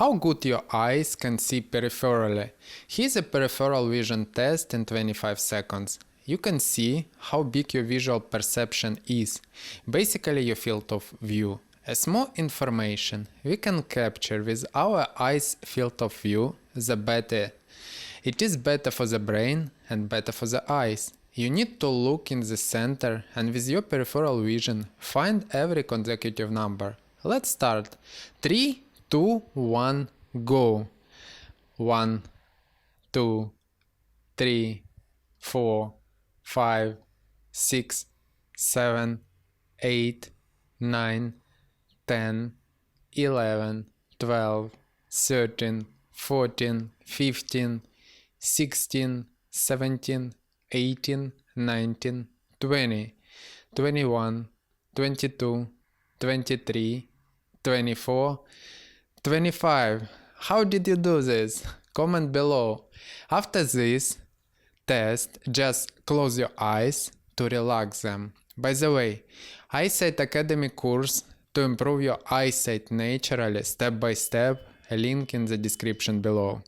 How good your eyes can see peripherally. Here's a peripheral vision test in 25 seconds. You can see how big your visual perception is, basically your field of view. As more information we can capture with our eyes field of view, the better. It is better for the brain and better for the eyes. You need to look in the center and with your peripheral vision find every consecutive number. Let's start. 3, 2, 1, go. 1, 2, 3, 4, 5, 6, 7, 8, 9, 10, 11, 12, 13, 14, 15, 16, 17, 18, 19, 20, 21, 22, 23, 24, 25. How did you do this? Comment below. After this test, just close your eyes to relax them. By the way, Eyesight Academy course to improve your eyesight naturally step by step, a link in the description below.